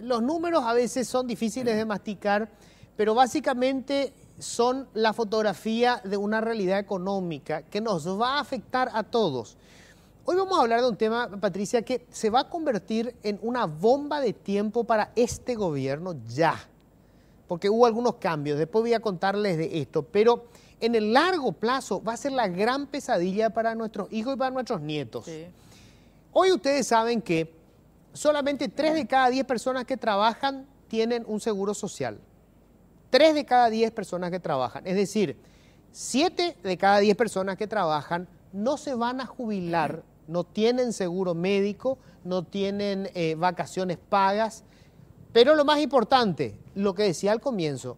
los números a veces son difíciles de masticar, pero básicamente son la fotografía de una realidad económica que nos va a afectar a todos. Hoy vamos a hablar de un tema, Patricia, que se va a convertir en una bomba de tiempo para este gobierno ya, porque hubo algunos cambios, después voy a contarles de esto, pero en el largo plazo va a ser la gran pesadilla para nuestros hijos y para nuestros nietos. Sí. Hoy ustedes saben que solamente 3 de cada 10 personas que trabajan tienen un seguro social. 3 de cada 10 personas que trabajan, es decir, 7 de cada 10 personas que trabajan no se van a jubilar, no tienen seguro médico, no tienen vacaciones pagas, pero lo más importante, lo que decía al comienzo,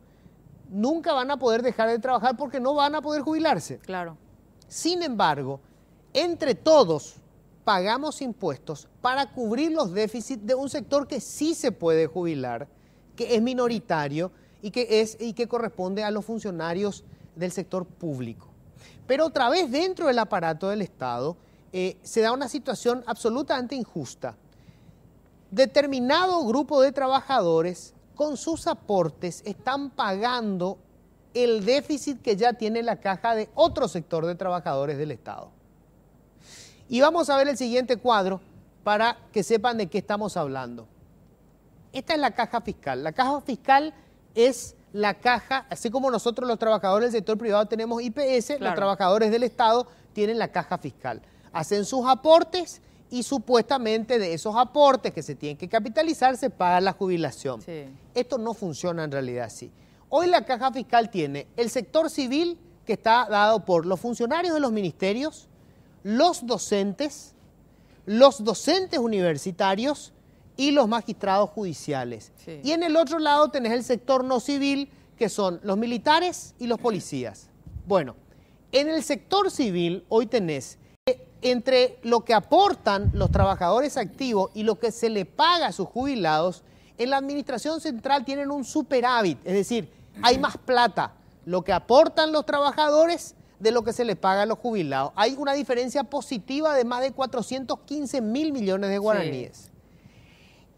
nunca van a poder dejar de trabajar porque no van a poder jubilarse. Claro. Sin embargo, entre todos pagamos impuestos para cubrir los déficits de un sector que sí se puede jubilar, que es minoritario y que corresponde a los funcionarios del sector público. Pero otra vez dentro del aparato del Estado se da una situación absolutamente injusta. Determinado grupo de trabajadores con sus aportes están pagando el déficit que ya tiene la caja de otro sector de trabajadores del Estado. Y vamos a ver el siguiente cuadro para que sepan de qué estamos hablando. Esta es la caja fiscal. La caja fiscal es la caja, así como nosotros los trabajadores del sector privado tenemos IPS, claro, los trabajadores del Estado tienen la caja fiscal. Hacen sus aportes y supuestamente de esos aportes que se tienen que capitalizar se paga la jubilación. Sí. Esto no funciona en realidad así. Hoy la caja fiscal tiene el sector civil que está dado por los funcionarios de los ministerios, los docentes universitarios y los magistrados judiciales. Sí. Y en el otro lado tenés el sector no civil, que son los militares y los policías. Bueno, en el sector civil hoy tenés entre lo que aportan los trabajadores activos y lo que se le paga a sus jubilados, en la administración central tienen un superávit, es decir, hay más plata, lo que aportan los trabajadores de lo que se le paga a los jubilados. Hay una diferencia positiva de más de 415 mil millones de guaraníes. Sí.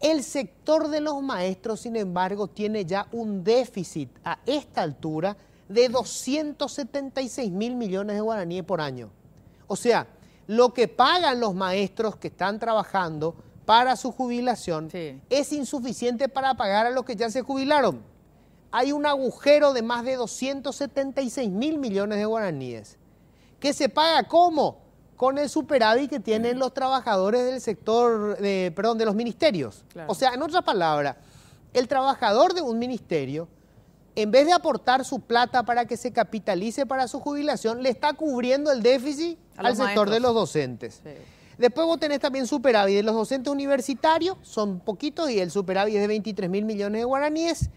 El sector de los maestros, sin embargo, tiene ya un déficit a esta altura de 276 mil millones de guaraníes por año. O sea, lo que pagan los maestros que están trabajando para su jubilación es insuficiente para pagar a los que ya se jubilaron. Hay un agujero de más de 276 mil millones de guaraníes. ¿Que se paga cómo? Con el superávit que tienen los trabajadores del sector, de los ministerios. Claro. O sea, en otras palabras, el trabajador de un ministerio, en vez de aportar su plata para que se capitalice para su jubilación, le está cubriendo el déficit al sector de los docentes. Sí. Después vos tenés también superávit de los docentes universitarios, son poquitos y el superávit es de 23 mil millones de guaraníes,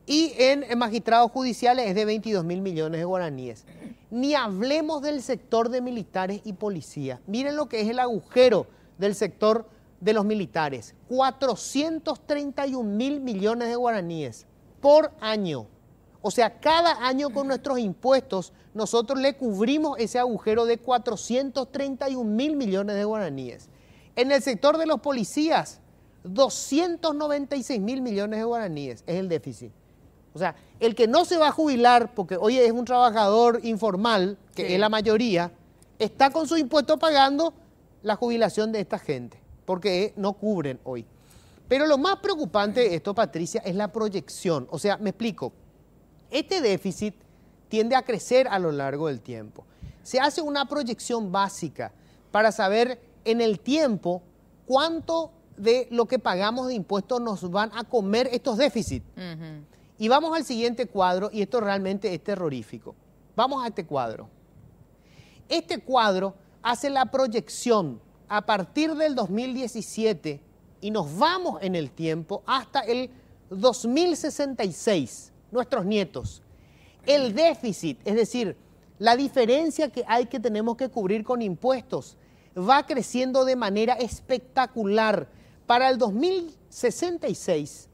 y en magistrados judiciales es de 22 mil millones de guaraníes. Ni hablemos del sector de militares y policías. Miren lo que es el agujero del sector de los militares. 431 mil millones de guaraníes por año. O sea, cada año con nuestros impuestos nosotros le cubrimos ese agujero de 431 mil millones de guaraníes. En el sector de los policías, 296 mil millones de guaraníes es el déficit. O sea, el que no se va a jubilar, porque hoy es un trabajador informal, que es la mayoría, está con sus impuestos pagando la jubilación de esta gente, porque no cubren hoy. Pero lo más preocupante de esto, Patricia, es la proyección. O sea, me explico. Este déficit tiende a crecer a lo largo del tiempo. Se hace una proyección básica para saber en el tiempo cuánto de lo que pagamos de impuestos nos van a comer estos déficits. Y vamos al siguiente cuadro, y esto realmente es terrorífico. Vamos a este cuadro. Este cuadro hace la proyección a partir del 2017 y nos vamos en el tiempo hasta el 2066, nuestros nietos. El déficit, es decir, la diferencia que hay que tenemos que cubrir con impuestos, va creciendo de manera espectacular. Para el 2066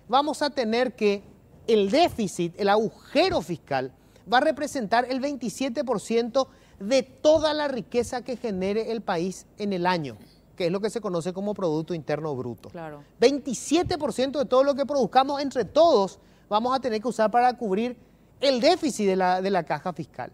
vamos a tener que el déficit, el agujero fiscal, va a representar el 27% de toda la riqueza que genere el país en el año. que es lo que se conoce como Producto Interno Bruto. Claro. 27% de todo lo que produzcamos entre todos vamos a tener que usar para cubrir el déficit de la caja fiscal.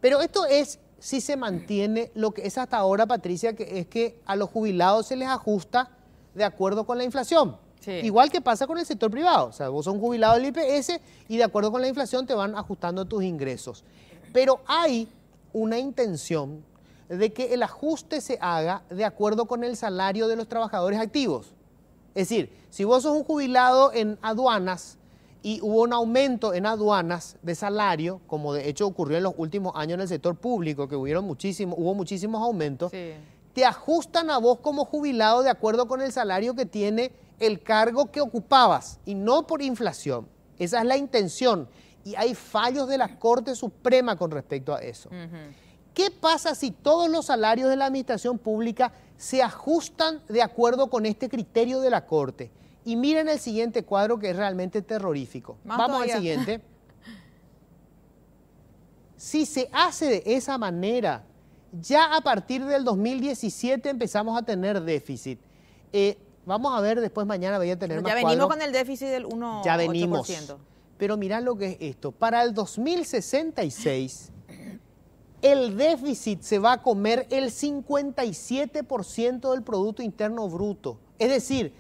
Pero esto es si se mantiene lo que es hasta ahora, Patricia, que es que a los jubilados se les ajusta de acuerdo con la inflación. Sí. Igual que pasa con el sector privado. O sea, vos sos un jubilado del IPS y de acuerdo con la inflación te van ajustando tus ingresos. Pero hay una intención de que el ajuste se haga de acuerdo con el salario de los trabajadores activos. Es decir, si vos sos un jubilado en aduanas y hubo un aumento en aduanas de salario, como de hecho ocurrió en los últimos años en el sector público, que hubo muchísimos aumentos, Sí. te ajustan a vos como jubilado de acuerdo con el salario que tiene el cargo que ocupabas y no por inflación. Esa es la intención y hay fallos de la Corte Suprema con respecto a eso. ¿Qué pasa si todos los salarios de la administración pública se ajustan de acuerdo con este criterio de la Corte? Y miren el siguiente cuadro que es realmente terrorífico. Vamos al siguiente. Si se hace de esa manera, ya a partir del 2017 empezamos a tener déficit. Vamos a ver después mañana, voy a tener más cuadros. Ya venimos con el déficit del 1,8%. Ya venimos. Pero mirá lo que es esto. Para el 2066, el déficit se va a comer el 57% del Producto Interno Bruto. Es decir,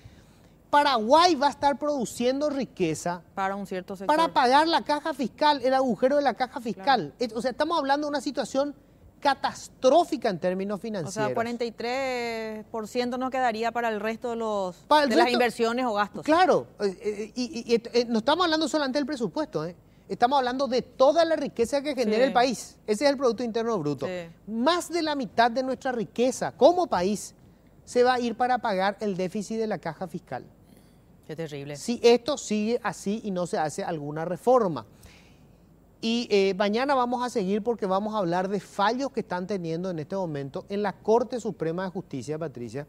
Paraguay va a estar produciendo riqueza para un cierto sector, para pagar la caja fiscal, el agujero de la caja fiscal. Claro. O sea, estamos hablando de una situación catastrófica en términos financieros. O sea, 43% nos quedaría para el resto de las inversiones o gastos. Claro, y no estamos hablando solamente del presupuesto, estamos hablando de toda la riqueza que genera el país. Ese es el Producto Interno Bruto. Sí. Más de la mitad de nuestra riqueza como país se va a ir para pagar el déficit de la caja fiscal. Qué terrible. Si esto sigue así y no se hace alguna reforma. Y mañana vamos a seguir porque vamos a hablar de fallos que están teniendo en este momento en la Corte Suprema de Justicia, Patricia.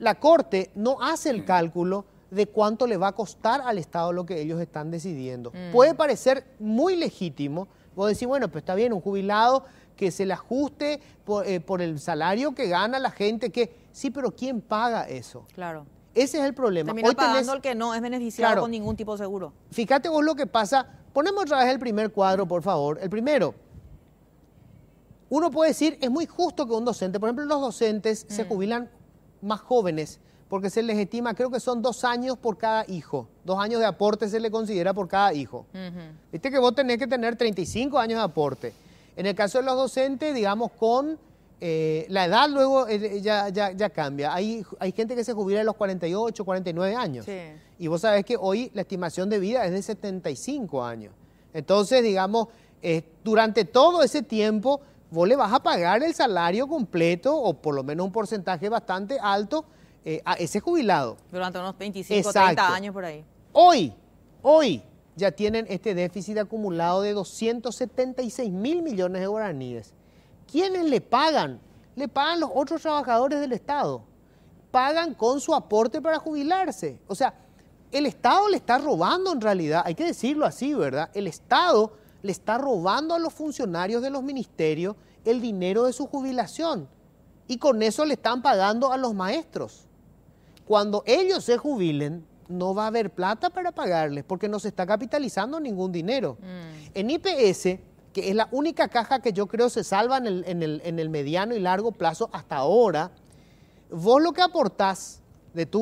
La Corte no hace el cálculo de cuánto le va a costar al Estado lo que ellos están decidiendo. Puede parecer muy legítimo, vos decís, bueno, pues está bien, un jubilado que se le ajuste por el salario que gana la gente, que sí, pero ¿quién paga eso? Claro. Ese es el problema. Termina pagando el que no es beneficiado con ningún tipo de seguro. Fíjate vos lo que pasa. Ponemos otra vez el primer cuadro, por favor. El primero. Uno puede decir, es muy justo que un docente, por ejemplo, los docentes se jubilan más jóvenes, porque se les estima, creo que son 2 años por cada hijo. 2 años de aporte se le considera por cada hijo. Viste que vos tenés que tener 35 años de aporte. En el caso de los docentes, digamos, con la edad luego ya cambia. Hay gente que se jubila a los 48, 49 años. Sí. Y vos sabés que hoy la estimación de vida es de 75 años. Entonces, digamos, durante todo ese tiempo, vos le vas a pagar el salario completo, o por lo menos un porcentaje bastante alto, a ese jubilado. Durante unos 25, 30 años por ahí. Hoy ya tienen este déficit acumulado de 276.000 millones de guaraníes. ¿Quiénes le pagan? Le pagan los otros trabajadores del Estado. Pagan con su aporte para jubilarse. O sea, el Estado le está robando en realidad, hay que decirlo así, ¿verdad? El Estado le está robando a los funcionarios de los ministerios el dinero de su jubilación. Y con eso le están pagando a los maestros. Cuando ellos se jubilen, no va a haber plata para pagarles porque no se está capitalizando ningún dinero. En IPS, que es la única caja que yo creo se salva en el mediano y largo plazo hasta ahora, vos lo que aportás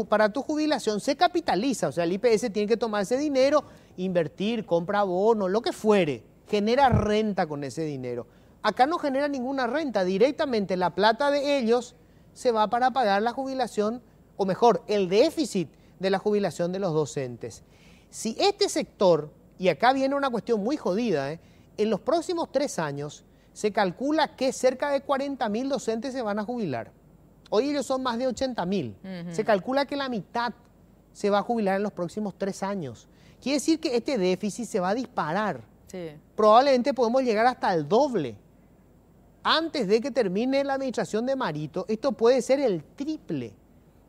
para tu jubilación se capitaliza. O sea, el IPS tiene que tomar ese dinero, invertir, compra bonos, lo que fuere, genera renta con ese dinero. Acá no genera ninguna renta, directamente la plata de ellos se va para pagar la jubilación, o mejor, el déficit de la jubilación de los docentes. Si este sector, y acá viene una cuestión muy jodida, en los próximos 3 años se calcula que cerca de 40.000 docentes se van a jubilar. Hoy ellos son más de 80.000. Se calcula que la mitad se va a jubilar en los próximos 3 años. Quiere decir que este déficit se va a disparar. Sí. Probablemente podemos llegar hasta el doble. Antes de que termine la administración de Marito, esto puede ser el triple.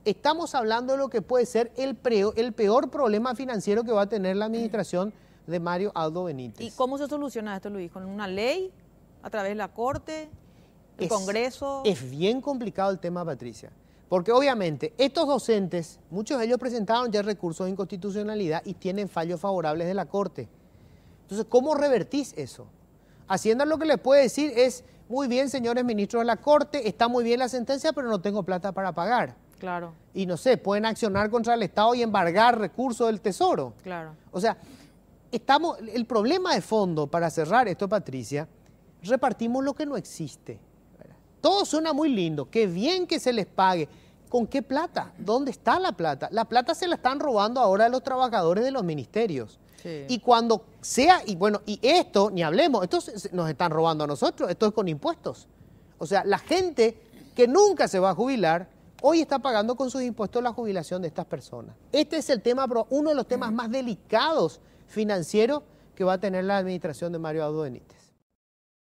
Estamos hablando de lo que puede ser el peor problema financiero que va a tener la administración de Mario Aldo Benítez. ¿Y cómo se soluciona esto, Luis? ¿Con una ley? ¿A través de la Corte? ¿El Congreso? Es bien complicado el tema, Patricia, Porque obviamente estos docentes, muchos de ellos presentaron ya recursos de inconstitucionalidad y tienen fallos favorables de la Corte. Entonces, ¿cómo revertís eso? Hacienda lo que les puede decir es, muy bien, señores ministros de la Corte, está muy bien la sentencia, pero no tengo plata para pagar. Claro. Y no sé, pueden accionar contra el Estado y embargar recursos del Tesoro. Claro. O sea, el problema de fondo, para cerrar esto, Patricia, repartimos lo que no existe. Todo suena muy lindo, qué bien que se les pague. ¿Con qué plata? ¿Dónde está la plata? La plata se la están robando ahora a los trabajadores de los ministerios. Sí. Y cuando sea, y bueno, y esto, ni hablemos, esto nos están robando a nosotros, esto es con impuestos. O sea, la gente que nunca se va a jubilar, hoy está pagando con sus impuestos la jubilación de estas personas. Este es el tema, uno de los temas más delicados financieros que va a tener la administración de Mario Abdo Benítez.